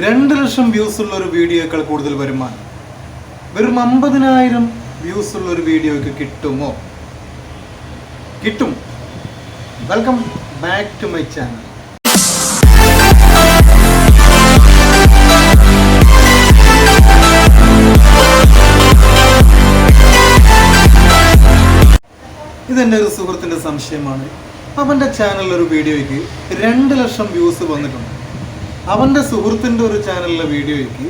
2 ലക്ഷം views ഉള്ള ഒരു വീഡിയോയേക്കാൾ കൂടുതൽ വരുമാനം വെറും 50,000 വ്യൂസ് ഉള്ള ഒരു വീഡിയോയ്ക്ക് കിട്ടുമോ? കിട്ടും. Welcome back to my channel. ഇതെൻ്റെ ഒരു സുഹൃത്തിൻ്റെ സംശയമാണ്. അവൻ്റെ ചാനലിൽ ഒരു വീഡിയോയ്ക്ക് 2 ലക്ഷം വ്യൂസ് വന്നിട്ടുണ്ട്. അവൻ്റെ സുഹൃത്തിൻ്റെ ഒരു ചാനലിലെ വീഡിയോയ്ക്ക്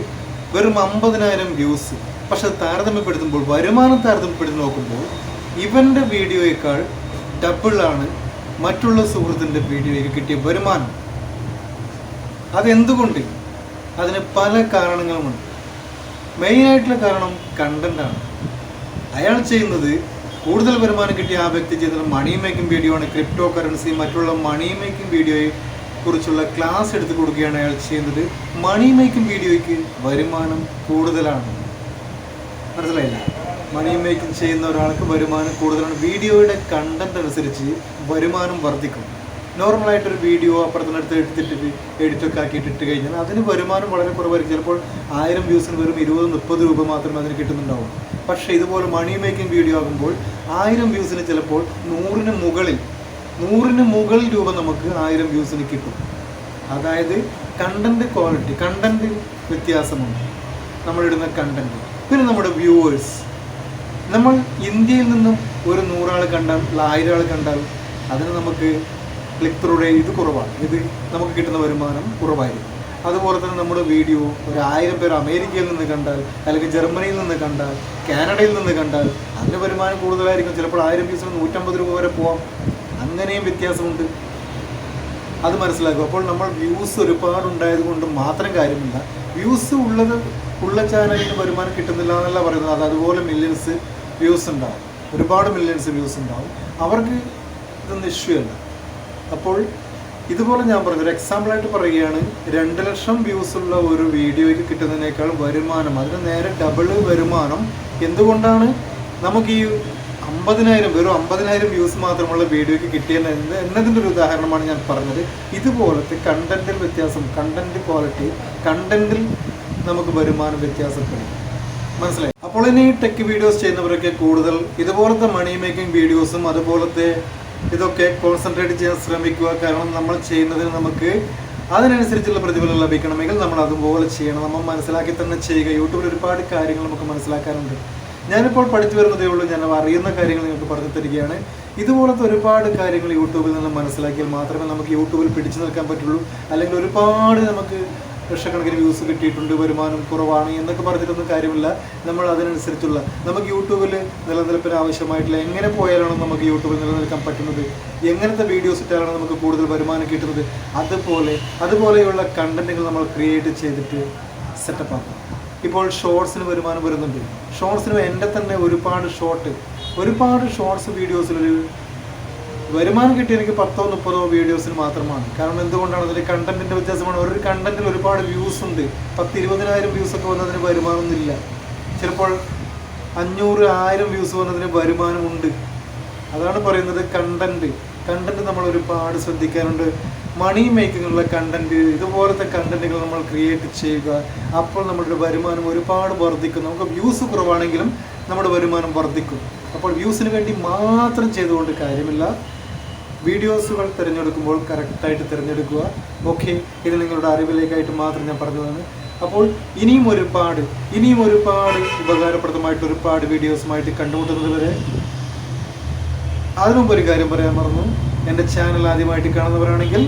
വെറും 50,000 വ്യൂസ്. പക്ഷെ താരതമ്യപ്പെടുത്തുമ്പോൾ, വരുമാനം താരതമ്യപ്പെടുത്തി നോക്കുമ്പോൾ ഇവൻ്റെ വീഡിയോയേക്കാൾ ഡബിളാണ് മറ്റുള്ള സുഹൃത്തിൻ്റെ വീഡിയോയ്ക്ക് കിട്ടിയ വരുമാനം. അതെന്തുകൊണ്ട്? അതിന് പല കാരണങ്ങളുമുണ്ട്. മെയിനായിട്ടുള്ള കാരണം കണ്ടൻ്റാണ്. അയാൾ ചെയ്യുന്നത്, കൂടുതൽ വരുമാനം കിട്ടിയ ആ വ്യക്തി ചെയ്യുന്നത് മണി മേക്കിംഗ് വീഡിയോ ആണ്. ക്രിപ്റ്റോ കറൻസി, മറ്റുള്ള മണി മേക്കിംഗ് വീഡിയോയെ കുറിച്ചുള്ള ക്ലാസ് എടുത്ത് കൊടുക്കുകയാണ് അയാൾ ചെയ്യുന്നത്. മണി മേക്കിംഗ് വീഡിയോയ്ക്ക് വരുമാനം കൂടുതലാണ്. മനസ്സിലായില്ല? മണി മേക്കിംഗ് ചെയ്യുന്ന ഒരാൾക്ക് വരുമാനം കൂടുതലാണ്. വീഡിയോയുടെ കണ്ടന്റ് അനുസരിച്ച് വരുമാനം വർദ്ധിക്കും. നോർമലായിട്ടൊരു വീഡിയോ അപ്പുറത്തിനടുത്ത് എഡിറ്റൊക്കെ ആക്കിയിട്ടിട്ട് കഴിഞ്ഞാൽ അതിന് വരുമാനം വളരെ കുറവായിരിക്കും. ചിലപ്പോൾ 1000 വ്യൂസിന് വെറും 20-30 രൂപ മാത്രമേ അതിന് കിട്ടുന്നുണ്ടാവും. പക്ഷേ ഇതുപോലെ മണി മേക്കിംഗ് വീഡിയോ ആകുമ്പോൾ 1000 വ്യൂസിന് ചിലപ്പോൾ 100-ന് മുകളിൽ രൂപ നമുക്ക് 1000 വ്യൂസിന് കിട്ടും. അതായത് കണ്ടന്റ് ക്വാളിറ്റി, കണ്ടന്റ് വ്യത്യാസമുണ്ട് നമ്മളിടുന്ന കണ്ടന്റ്. പിന്നെ നമ്മുടെ വ്യൂവേഴ്സ്, നമ്മൾ ഇന്ത്യയിൽ നിന്നും ഒരു 100 ആൾ കണ്ടാൽ, 1000 ആൾ കണ്ടാൽ അതിന് നമുക്ക് ക്ലിക്ക് ത്രൂടെ ഇത് കുറവാണ്. ഇത് നമുക്ക് കിട്ടുന്ന വരുമാനം കുറവായിരിക്കും. അതുപോലെ തന്നെ നമ്മുടെ വീഡിയോ ഒരു 1000 പേർ അമേരിക്കയിൽ നിന്ന് കണ്ടാൽ, അല്ലെങ്കിൽ ജർമ്മനിയിൽ നിന്ന് കണ്ടാൽ, കാനഡയിൽ നിന്ന് കണ്ടാൽ അതിന് വരുമാനം കൂടുതലായിരിക്കും. ചിലപ്പോൾ 1000 വ്യൂസിന് 150 രൂപ വരെ പോവാം. അങ്ങനെയും വ്യത്യാസമുണ്ട്. അത് മനസ്സിലാക്കും. അപ്പോൾ നമ്മൾ വ്യൂസ് ഒരുപാട് ഉണ്ടായത് കൊണ്ട് മാത്രം കാര്യമില്ല. വ്യൂസ് ഉള്ള ചാനലിന് വരുമാനം കിട്ടുന്നില്ല എന്നല്ല പറയുന്നത്. അത് അതുപോലെ മില്യൺസ് വ്യൂസ് ഉണ്ടാവും, ഒരുപാട് മില്യൺസ് വ്യൂസ് ഉണ്ടാവും. അവർക്ക് ഇതൊന്നും ഇഷ്യൂ അല്ല. അപ്പോൾ ഇതുപോലെ ഞാൻ പറഞ്ഞൊരു എക്സാമ്പിളായിട്ട് പറയുകയാണ്, 2 ലക്ഷം വ്യൂസ് ഉള്ള ഒരു വീഡിയോയ്ക്ക് കിട്ടുന്നതിനേക്കാൾ വരുമാനം, അതിന് നേരെ ഡബിള് വരുമാനം. എന്തുകൊണ്ടാണ് നമുക്ക് ഈ 50,000 വെറും 50,000 വ്യൂസ് മാത്രമുള്ള വീഡിയോയ്ക്ക് കിട്ടിയത് എന്നതിൻ്റെ ഒരു ഉദാഹരണമാണ് ഞാൻ പറഞ്ഞത്. ഇതുപോലത്തെ കണ്ടന്റിൽ വ്യത്യാസം, കണ്ടന്റ് ക്വാളിറ്റി, കണ്ടന്റിൽ നമുക്ക് വരുമാനം വ്യത്യാസപ്പെടും. മനസ്സിലായി? അപ്പോൾ ഇനി ടെക് വീഡിയോസ് ചെയ്യുന്നവരൊക്കെ കൂടുതൽ ഇതുപോലത്തെ മണി മേക്കിംഗ് വീഡിയോസും അതുപോലത്തെ ഇതൊക്കെ കോൺസെൻട്രേറ്റ് ചെയ്യാൻ ശ്രമിക്കുക. കാരണം നമ്മൾ ചെയ്യുന്നതിന് നമുക്ക് അതിനനുസരിച്ചുള്ള പ്രതിഫലം ലഭിക്കണമെങ്കിൽ നമ്മൾ അതുപോലെ ചെയ്യണം. നമ്മൾ മനസ്സിലാക്കി തന്നെ ചെയ്യുക. യൂട്യൂബിൽ ഒരുപാട് കാര്യങ്ങൾ നമുക്ക് മനസ്സിലാക്കാനുണ്ട്. ഞാനിപ്പോൾ പഠിച്ചു വരുന്നതേ ഉള്ളൂ. ഞാൻ അറിയുന്ന കാര്യങ്ങൾ നിങ്ങൾക്ക് പറഞ്ഞു തരികയാണ്. ഇതുപോലത്തെ ഒരുപാട് കാര്യങ്ങൾ യൂട്യൂബിൽ നിന്ന് മനസ്സിലാക്കിയാൽ മാത്രമേ നമുക്ക് യൂട്യൂബിൽ പിടിച്ചു നിൽക്കാൻ പറ്റുള്ളൂ. അല്ലെങ്കിൽ ഒരുപാട് നമുക്ക് ലക്ഷക്കണക്കിന് വ്യൂസ് കിട്ടിയിട്ടുണ്ട്, വരുമാനം കുറവാണ് എന്നൊക്കെ പറഞ്ഞിട്ടൊന്നും കാര്യമില്ല. നമ്മൾ അതിനനുസരിച്ചുള്ള, നമുക്ക് യൂട്യൂബിൽ നിലനിൽപ്പിന് ആവശ്യമായിട്ടുള്ള എങ്ങനെ പോയാലാണ് നമുക്ക് യൂട്യൂബിൽ നിലനിൽക്കാൻ പറ്റുന്നത്, എങ്ങനത്തെ വീഡിയോസ് ഇട്ടാലാണ് നമുക്ക് കൂടുതൽ വരുമാനം കിട്ടുന്നത്, അതുപോലെയുള്ള കണ്ടന്റുകൾ നമ്മൾ ക്രിയേറ്റ് ചെയ്തിട്ട് സെറ്റപ്പ് ആക്കും. ഇപ്പോൾ ഷോർട്സിന് വരുമാനം വരുന്നുണ്ട്. ഷോർട്സിന് എൻ്റെ തന്നെ ഒരുപാട് ഷോർട്സ് വീഡിയോസിലൊരു വരുമാനം കിട്ടിയ എനിക്ക് 10-30 വീഡിയോസിന് മാത്രമാണ്. കാരണം എന്തുകൊണ്ടാണ്? അതിൽ കണ്ടന്റിൻ്റെ വ്യത്യാസമാണ്. ഒരു കണ്ടന്റിൽ ഒരുപാട് വ്യൂസ് ഉണ്ട്. 10-20,000 വ്യൂസൊക്കെ വന്നതിന് വരുമാനമൊന്നുമില്ല. ചിലപ്പോൾ 500-1000 വ്യൂസ് വന്നതിന് വരുമാനമുണ്ട്. അതാണ് പറയുന്നത് കണ്ടന്റ് നമ്മൾ ഒരുപാട് ശ്രദ്ധിക്കാനുണ്ട്. മണി മേക്കിങ്ങുള്ള കണ്ടന്റ്, ഇതുപോലത്തെ കണ്ടന്റുകൾ നമ്മൾ ക്രിയേറ്റ് ചെയ്യുക. അപ്പോൾ നമ്മുടെ വരുമാനം ഒരുപാട് വർദ്ധിക്കും. നമുക്ക് വ്യൂസ് കുറവാണെങ്കിലും നമ്മുടെ വരുമാനം വർദ്ധിക്കും. അപ്പോൾ വ്യൂസിന് വേണ്ടി മാത്രം ചെയ്തുകൊണ്ട് കാര്യമില്ല. വീഡിയോസുകൾ തിരഞ്ഞെടുക്കുമ്പോൾ കറക്റ്റായിട്ട് തിരഞ്ഞെടുക്കുക. ഓക്കെ, ഇത് നിങ്ങളുടെ അറിവിലേക്കായിട്ട് മാത്രം ഞാൻ പറഞ്ഞതാണ്. അപ്പോൾ ഇനിയും ഒരുപാട് ഉപകാരപ്രദമായിട്ട് ഒരുപാട് വീഡിയോസുമായിട്ട് കണ്ടുമുട്ടുന്നത് വരെ, അതിനുമുമ്പ് ഒരു കാര്യം പറയാൻ മറന്നു. എൻ്റെ ചാനൽ ആദ്യമായിട്ട് കാണുന്നവരാണെങ്കിൽ,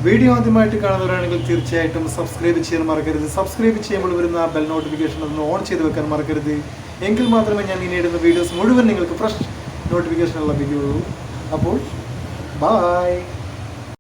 വീഡിയോ ആദ്യമായിട്ട് കാണുന്നവരാണെങ്കിൽ തീർച്ചയായിട്ടും സബ്സ്ക്രൈബ് ചെയ്യാൻ മറക്കരുത്. സബ്സ്ക്രൈബ് ചെയ്യുമ്പോൾ വരുന്ന ആ ബെൽ നോട്ടിഫിക്കേഷൻ ഒന്ന് ഓൺ ചെയ്ത് വെക്കാൻ മറക്കരുത്. എങ്കിൽ മാത്രമേ ഞാൻ ഇനി ഇടുന്ന വീഡിയോസ് മുഴുവൻ നിങ്ങൾക്ക് ഫ്രഷ് നോട്ടിഫിക്കേഷൻ ലഭിക്കുകയുള്ളൂ. അപ്പോൾ ബൈ.